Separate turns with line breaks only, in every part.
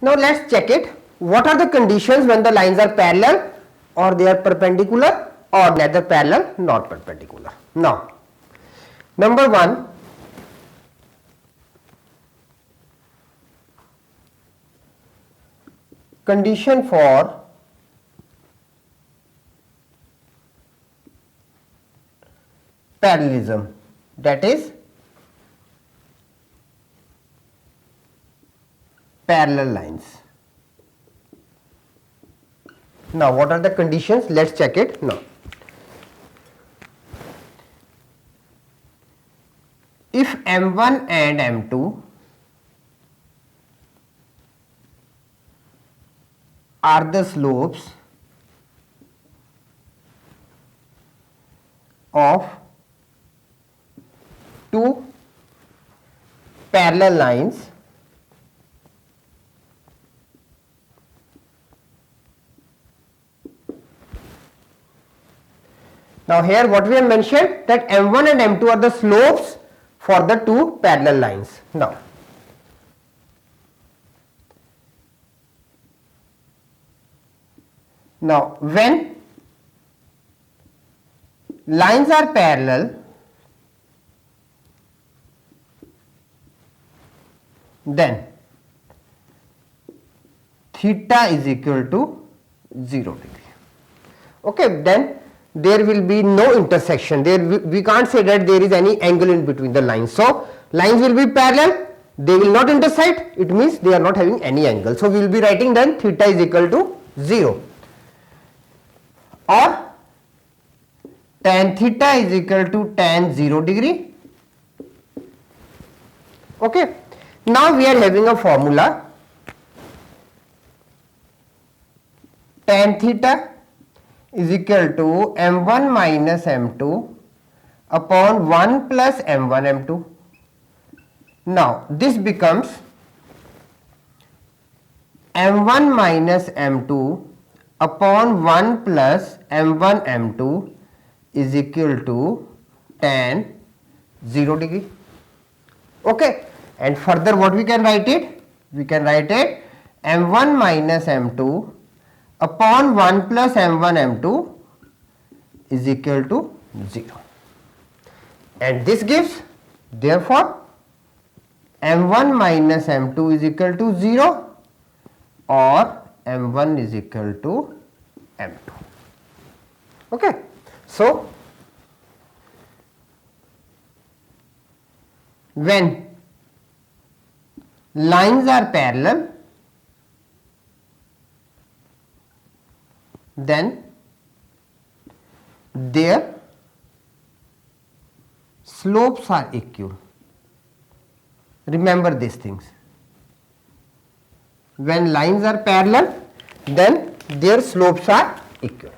Now let's check it. What are the conditions when the lines are parallel or they are perpendicular or neither parallel nor perpendicular? Now, number one, condition for parallelism, that is parallel lines. Now, what are the conditions? Let's check it now. If M1 and M2 are the slopes of two parallel lines, now here what we have mentioned, that M1 and M2 are the slopes for the two parallel lines. Now when lines are parallel, then theta is equal to 0 degree. Okay, then there will be no intersection. We can't say that there is any angle in between the lines. So lines will be parallel, they will not intersect, it means they are not having any angle. So we will be writing then theta is equal to 0, or tan theta is equal to tan 0 degree. Okay. Now we are having a formula, tan theta is equal to m1 minus m2 upon 1 plus m1 m2. Now this becomes m1 minus m2 upon 1 plus m1 m2 is equal to tan 0 degree. Okay. And further what we can write it? We can write it m1 minus m2 upon 1 plus m1 m2 is equal to 0. And this gives, therefore, m1 minus m2 is equal to 0 or m1 is equal to m2. Okay. So, when lines are parallel, then their slopes are equal. Remember these things. When lines are parallel, then their slopes are equal.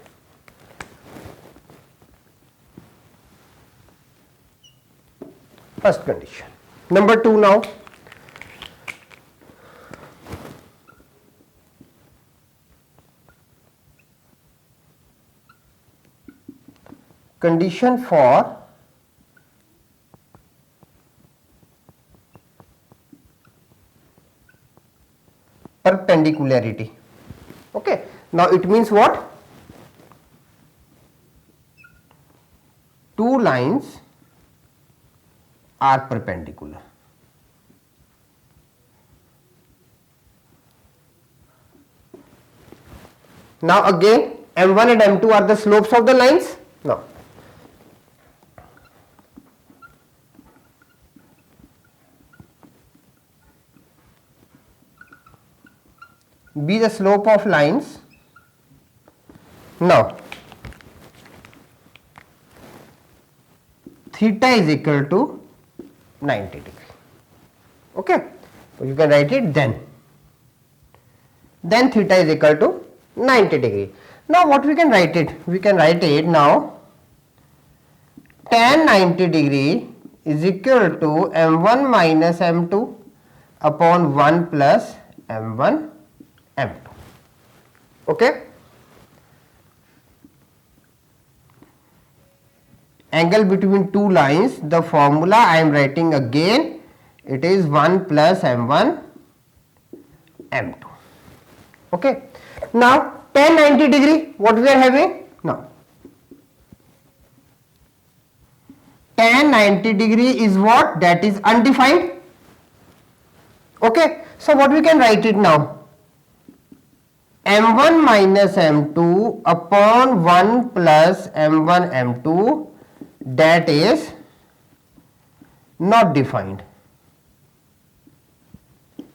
First condition. Number 2 now. Condition for perpendicularity. Okay. Now it means what? Two lines are perpendicular. Now again m1 and m2 are the slopes of the lines. Now be the slope of lines. Now theta is equal to 90 degree. Okay. So you can write it then theta is equal to 90 degree. Now what we can write it? We can write it now tan 90 degree is equal to m1 minus m2 upon 1 plus m1 m2. Okay. Angle between two lines, the formula I am writing again, it is 1 plus m1 m2. Okay. Now tan 90 degree, what we are having now? Tan 90 degree is what? That is undefined. Okay. So what we can write it now? m1 minus m2 upon 1 plus m1 m2, that is not defined.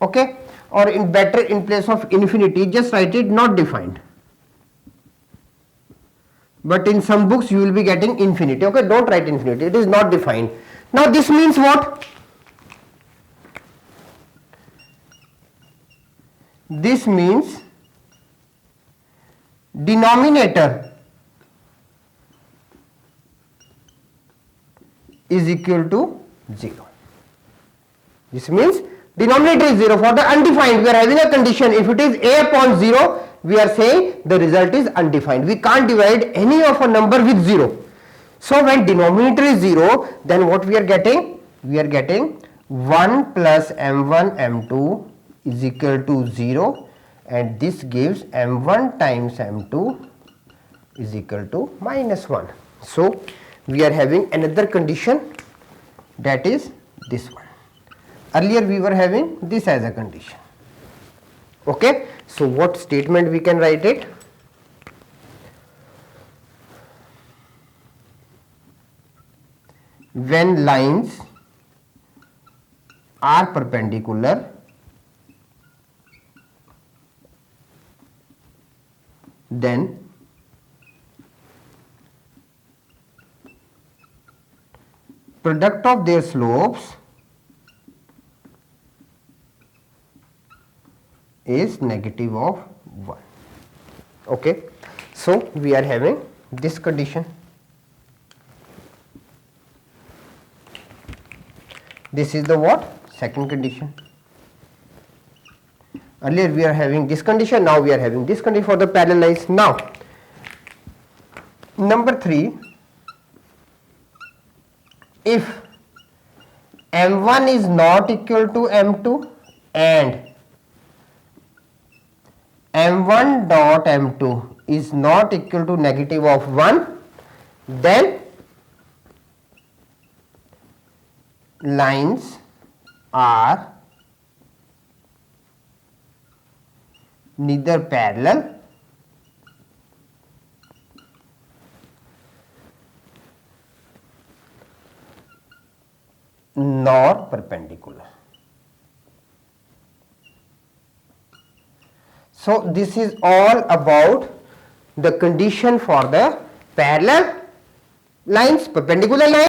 Okay, or in better, in place of infinity, just write it not defined. But in some books you will be getting infinity. Okay, don't write infinity, it is not defined. Now this means what? This means denominator is equal to 0. This means denominator is 0 for the undefined. We are having a condition, if it is a upon 0, we are saying the result is undefined. We can't divide any of a number with 0. So when denominator is 0, then what we are getting? We are getting 1 plus m1 m2 is equal to 0, and this gives m1 times m2 is equal to minus 1. So we are having another condition, that is this one. Earlier we were having this as a condition. Okay, so what statement we can write it? When lines are perpendicular, then product of their slopes is negative of 1. Okay, so we are having this condition. This is the what? Second condition. Earlier we are having this condition, now we are having this condition for the parallel lines. Now number 3, if m1 is not equal to m2 and m1 dot m2 is not equal to negative of 1, then lines are neither parallel nor perpendicular. So this is all about the condition for the parallel lines, perpendicular lines.